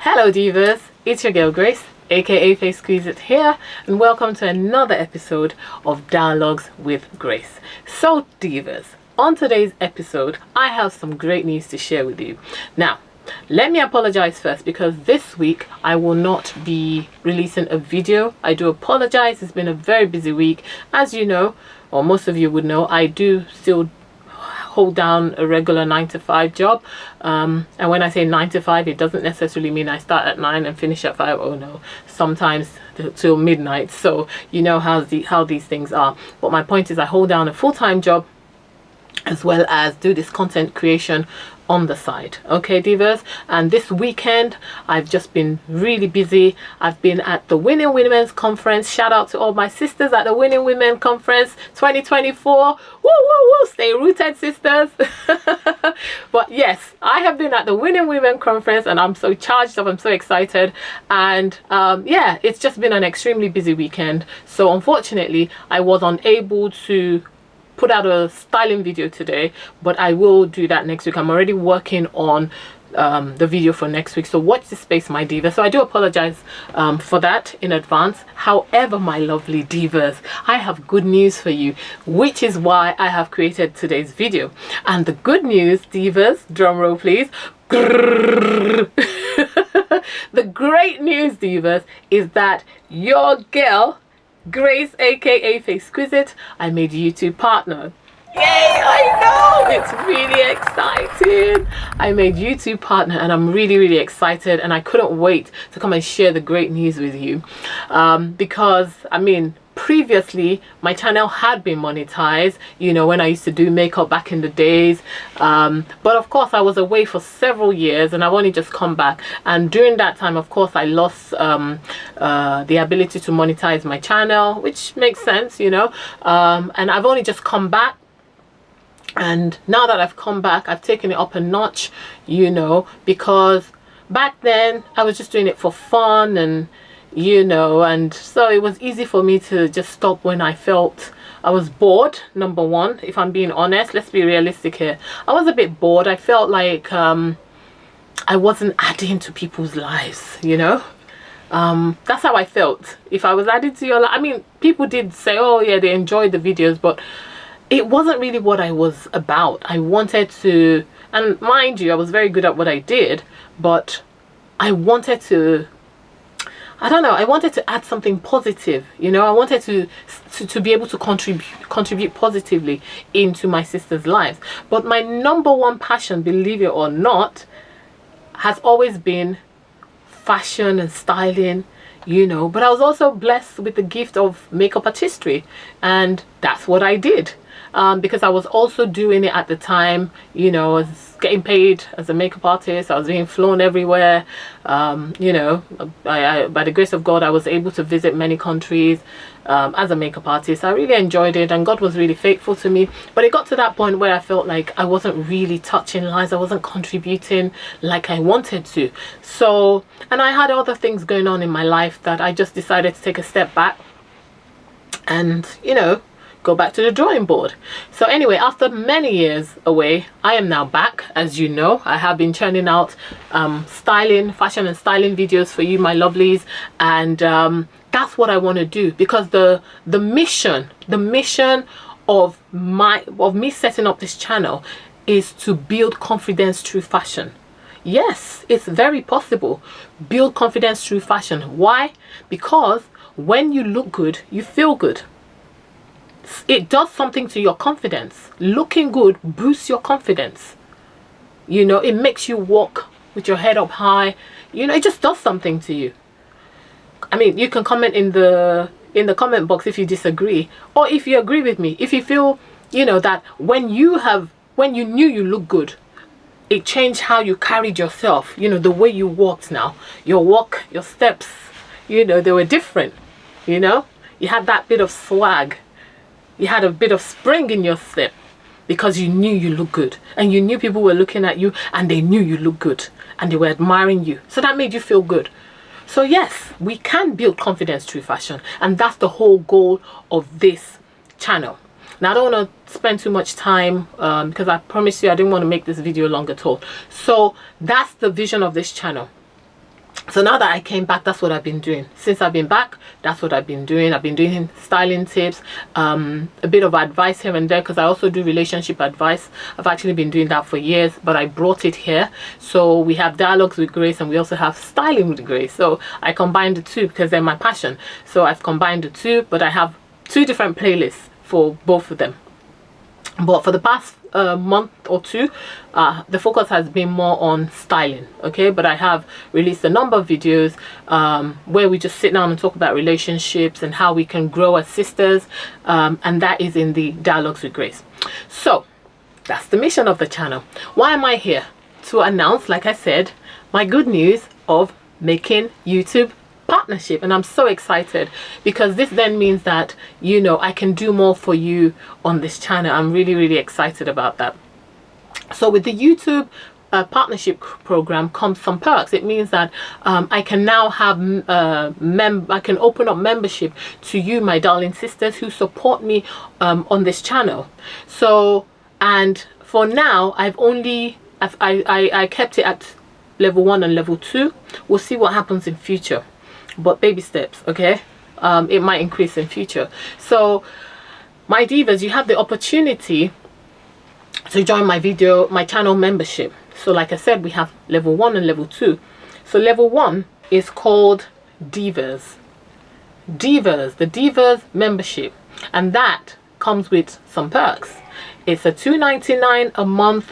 Hello divas, it's your girl Grace, aka Facequizite here, and welcome to another episode of Dialogues with Grace. So divas, on today's episode I have some great news to share with you. Now let me apologize first because this week I will not be releasing a video. I do apologize. It's been a very busy week. As you know, or most of you would know, I do still hold down a regular 9-to-5 job, and when I say 9 to 5, it doesn't necessarily mean I start at 9 and finish at 5. Oh no, sometimes till midnight. So you know how these things are. But my point is I hold down a full-time job as well as do this content creation on the side. Okay divas, and this weekend I've just been really busy. I've been at the Winning Women's Conference. Shout out to all my sisters at the Winning Women Conference 2024. Woo woo woo, stay rooted sisters. But yes, I have been at the Winning Women Conference and I'm so charged up, I'm so excited, and yeah, it's just been an extremely busy weekend. So unfortunately I was unable to put out a styling video today, but I will do that next week. I'm already working on the video for next week, so watch this space, my diva. So I do apologize for that in advance. However, my lovely divas, I have good news for you, which is why I have created today's video. And the good news, divas, drum roll please. The great news, divas, is that your girl Grace, aka Facequizite, I made YouTube partner. Yay, I know, it's really exciting. I made YouTube partner and I'm really excited, and I couldn't wait to come and share the great news with you, because I mean, previously my channel had been monetized, you know, when I used to do makeup back in the days, but of course I was away for several years and I've only just come back, and during that time of course I lost the ability to monetize my channel, which makes sense, you know, and I've only just come back. And now that I've come back, I've taken it up a notch, you know, because back then I was just doing it for fun, and you know, and so it was easy for me to just stop when I felt I was bored. Number one, if I'm being honest, let's be realistic here, I was a bit bored. I felt like I wasn't adding to people's lives, you know. That's how I felt. If I was adding to your life, I mean, people did say, oh yeah, they enjoyed the videos, but it wasn't really what I was about. I wanted to, and mind you, I was very good at what I did, but I wanted to, I don't know, I wanted to add something positive, you know. I wanted to be able to contribute positively into my sisters' lives. But my number one passion, believe it or not, has always been fashion and styling, you know. But I was also blessed with the gift of makeup artistry, and that's what I did. Because I was also doing it at the time, you know, I was getting paid as a makeup artist. I was being flown everywhere, you know. By the grace of God, I was able to visit many countries as a makeup artist. I really enjoyed it, and God was really faithful to me. But it got to that point where I felt like I wasn't really touching lives. I wasn't contributing like I wanted to. So, and I had other things going on in my life that I just decided to take a step back and, you know, go back to the drawing board. So anyway, after many years away, I am now back. As you know, I have been churning out fashion and styling videos for you, my lovelies, and that's what I want to do, because the mission of me setting up this channel is to build confidence through fashion. Yes, it's very possible. Build confidence through fashion. Why? Because when you look good, you feel good. It does something to your confidence. Looking good boosts your confidence, you know. It makes you walk with your head up high, you know. It just does something to you. I mean, you can comment in the comment box if you disagree, or if you agree with me. If you feel, you know, that when you knew you look good, it changed how you carried yourself, you know, the way you walked. Now your walk, your steps, you know, they were different, you know. You had that bit of swag. You had a bit of spring in your step because you knew you looked good, and you knew people were looking at you and they knew you looked good and they were admiring you. So that made you feel good. So yes, we can build confidence through fashion, and that's the whole goal of this channel. Now I don't want to spend too much time because I promise you I didn't want to make this video long at all. So that's the vision of this channel. So now that I came back, that's what I've been doing. Since I've been back, that's what I've been doing. I've been doing styling tips, a bit of advice here and there, because I also do relationship advice. I've actually been doing that for years, but I brought it here. So we have dialogues with Grace, and we also have styling with Grace. So I combined the two because they're my passion. So I've combined the two, but I have two different playlists for both of them. But for the past month or two, the focus has been more on styling, okay? But I have released a number of videos where we just sit down and talk about relationships and how we can grow as sisters, and that is in the Dialogues with Grace. So that's the mission of the channel. Why am I here? To announce, like I said, my good news of making YouTube partnership, and I'm so excited because this then means that, you know, I can do more for you on this channel. I'm really excited about that. So with the YouTube partnership program comes some perks. It means that I can now have I can open up membership to you, my darling sisters who support me on this channel. So, and for now I kept it at level 1 and level 2. We'll see what happens in future, but baby steps, okay? It might increase in future. So my divas, you have the opportunity to join my channel membership. So like I said, we have level 1 and level 2. So level 1 is called Divas, the Divas membership, and that comes with some perks. It's a $2.99 a month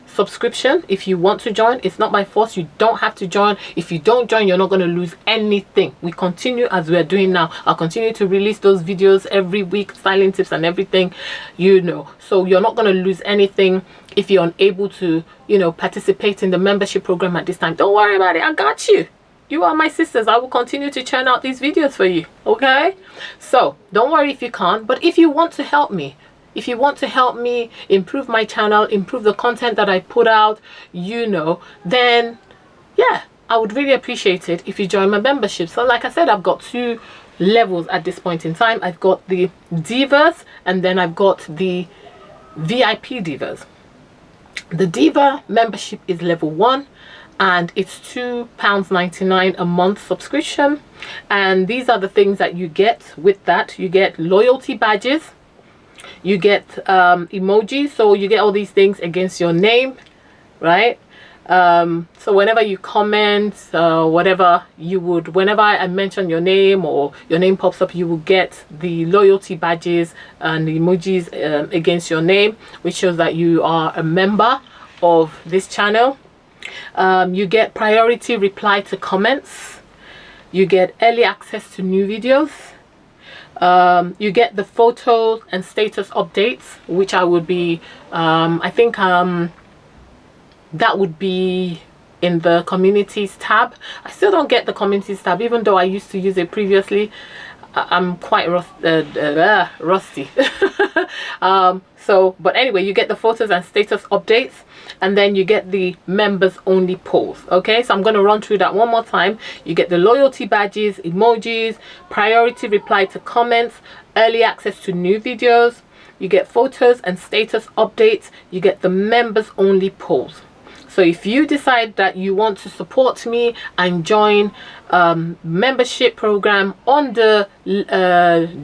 subscription. If you want to join, it's not by force. You don't have to join. If you don't join, you're not going to lose anything. We continue as we're doing now. I'll continue to release those videos every week, styling tips and everything, you know, so you're not going to lose anything if you're unable to, you know, participate in the membership program at this time. Don't worry about it. I got you. You are my sisters. I will continue to churn out these videos for you, okay? So don't worry if you can't, but if you want to help me, if you want to help me improve my channel, improve the content that I put out, you know, then yeah, I would really appreciate it if you join my membership. So like I said, I've got 2 levels at this point in time. I've got the Divas, and then I've got the VIP Divas. The Diva membership is level 1, and it's £2.99 a month subscription. And these are the things that you get with that. You get loyalty badges, you get emojis, so you get all these things against your name, right? So whenever you comment, whatever you would, whenever I mention your name or your name pops up, you will get the loyalty badges and the emojis against your name, which shows that you are a member of this channel. You get priority reply to comments, you get early access to new videos, you get the photos and status updates, which I would be I think that would be in the communities tab. I still don't get the communities tab, even though I used to use it previously. I'm quite rusty. So but anyway, you get the photos and status updates, and then you get the members only polls. Okay, so I'm going to run through that one more time. You get the loyalty badges, emojis, priority reply to comments, early access to new videos, you get photos and status updates, you get the members only polls. So if you decide that you want to support me and join membership program on the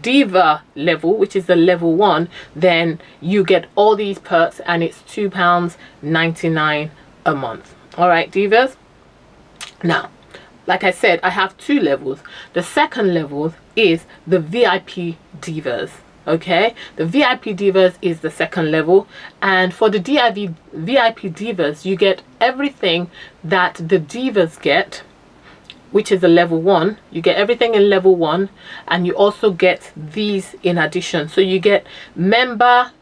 Diva level, which is the level 1, then you get all these perks, and it's £2.99 a month. All right, Divas. Now, like I said, I have 2 levels. The second level is the VIP Divas. Okay, the VIP Divas is the second level, and for the VIP Divas, you get everything that the Divas get, which is a level 1. You get everything in level 1, and you also get these in addition. So you get members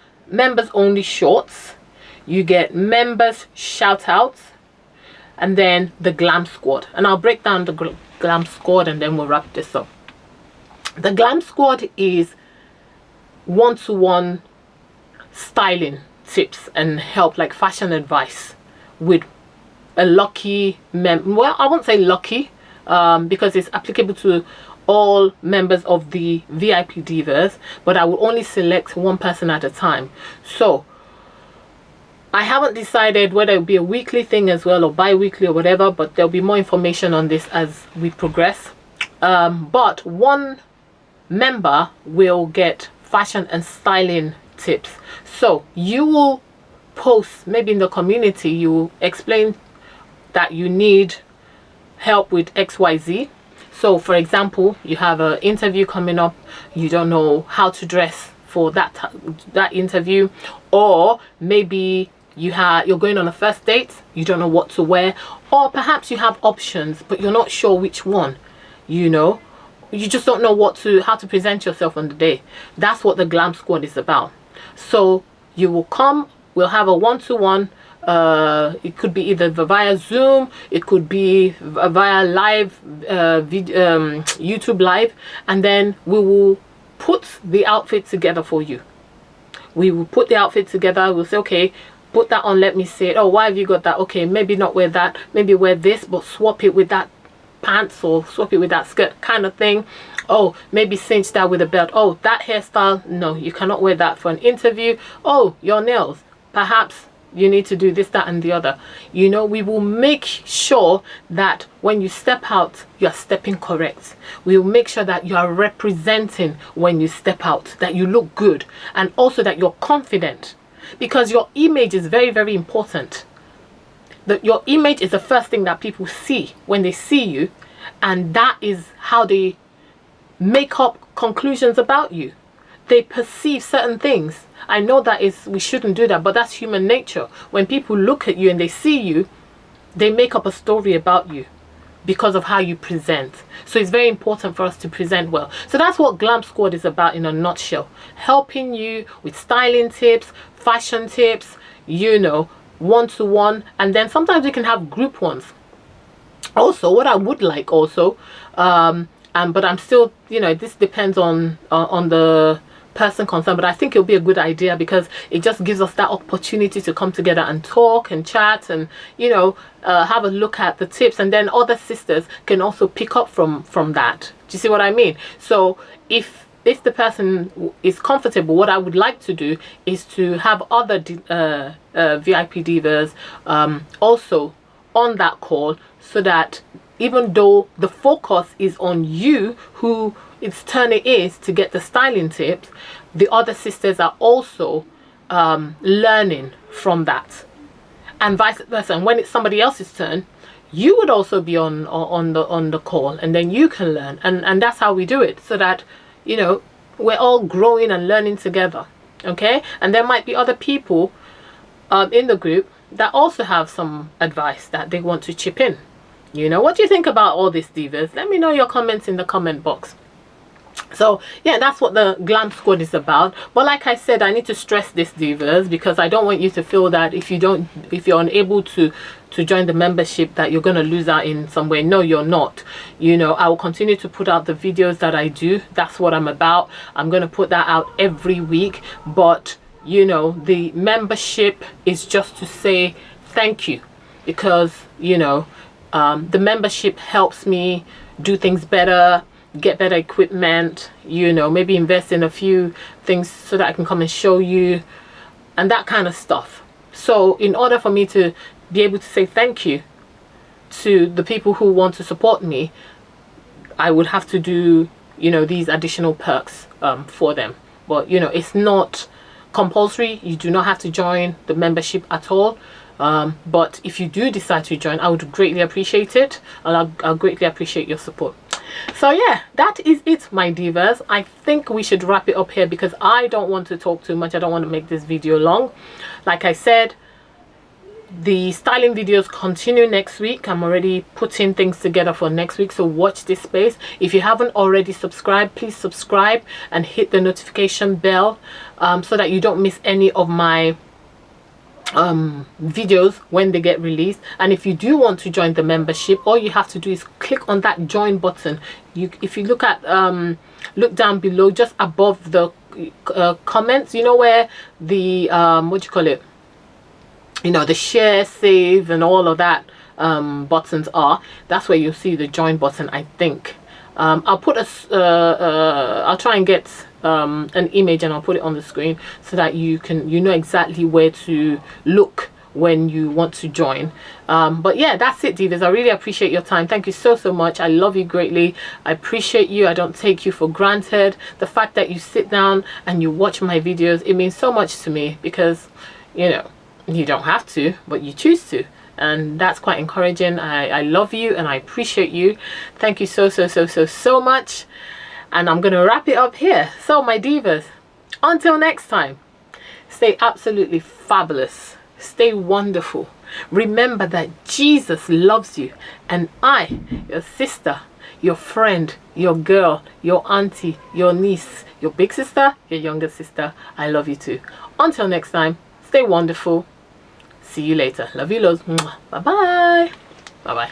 only shorts, you get members shout outs, and then the Glam Squad. And I'll break down the Glam Squad and then we'll wrap this up. The Glam Squad is one-to-one styling tips and help, like fashion advice, with a lucky well, I won't say lucky, because it's applicable to all members of the VIP Divas, but I will only select one person at a time. So I haven't decided whether it'll be a weekly thing as well or bi-weekly or whatever, but there'll be more information on this as we progress. But one member will get fashion and styling tips. So you will post, maybe in the community, you will explain that you need help with XYZ. So for example, you have an interview coming up, you don't know how to dress for that interview, or maybe you're going on a first date, you don't know what to wear, or perhaps you have options but you're not sure which one, you just don't know how to present yourself on the day. That's what the Glam Squad is about. So you will come, we'll have a one-to-one. It could be either via Zoom, it could be via live YouTube live, and then we will put the outfit together for you. We will put the outfit together. We'll say, okay, put that on, let me see it. Oh, why have you got that? Okay, maybe not wear that, maybe wear this, but swap it with that pants or swap it with that skirt kind of thing. Oh, maybe cinch that with a belt. Oh, that hairstyle, no, you cannot wear that for an interview. Oh, your nails, perhaps you need to do this, that, and the other. We will make sure that when you step out, you are stepping correct. We will make sure that you are representing when you step out, that you look good, and also that you're confident, because your image is very, very important. Your image is the first thing that people see when they see you, and that is how they make up conclusions about you. They perceive certain things. I know we shouldn't do that, but that's human nature. When people look at you and they see you, they make up a story about you because of how you present. So it's very important for us to present well. So that's what Glam Squad is about in a nutshell. Helping you with styling tips, fashion tips, one-to-one, and then sometimes we can have group ones. Also, what I would like also, but I'm still, this depends on the person concerned, but I think it'll be a good idea because it just gives us that opportunity to come together and talk and chat and have a look at the tips, and then other sisters can also pick up from that. Do you see what I mean? So if the person is comfortable, what I would like to do is to have other VIP divas also on that call, so that even though the focus is on you, who its turn it is to get the styling tips, the other sisters are also learning from that, and vice versa. And when it's somebody else's turn, you would also be on the call, and then you can learn, and that's how we do it, so that we're all growing and learning together. Okay, and there might be other people in the group that also have some advice that they want to chip in. What do you think about all this, divas? Let me know your comments in the comment box. So yeah, that's what the Glam Squad is about. But like I said, I need to stress this, divas, because I don't want you to feel that if you're unable to join the membership, that you're going to lose out in some way. No, you're not. I will continue to put out the videos that I do. That's what I'm about. I'm going to put that out every week. But the membership is just to say thank you, because the membership helps me do things better, get better equipment, maybe invest in a few things so that I can come and show you, and that kind of stuff. So in order for me to be able to say thank you to the people who want to support me, I would have to do these additional perks for them. But it's not compulsory. You do not have to join the membership at all. But if you do decide to join, I would greatly appreciate it, and I'll greatly appreciate your support. So yeah, that is it, my divas. I think we should wrap it up here because I don't want to talk too much. I don't want to make this video long. Like I said, the styling videos continue next week. I'm already putting things together for next week, so watch this space. If you haven't already subscribed, please subscribe and hit the notification bell so that you don't miss any of my videos when they get released. And if you do want to join the membership, all you have to do is click on that join button. If you look at look down below, just above the comments, where the what do you call it, the share, save, and all of that buttons are. That's where you'll see the join button, I think. I'll put I'll try and get an image and I'll put it on the screen so that you know exactly where to look when you want to join. But yeah, that's it, divas. I really appreciate your time. Thank you so much. I love you greatly. I appreciate you. I don't take you for granted. The fact that you sit down and you watch my videos, it means so much to me, because you know, you don't have to, but you choose to, and that's quite encouraging. I love you and I appreciate you. Thank you so much. And I'm gonna wrap it up here. So my divas, until next time, stay absolutely fabulous, stay wonderful. Remember that Jesus loves you, and I, your sister, your friend, your girl, your auntie, your niece, your big sister, your younger sister, I love you too. Until next time, stay wonderful. See you later. Love you loads. Bye bye. Bye bye.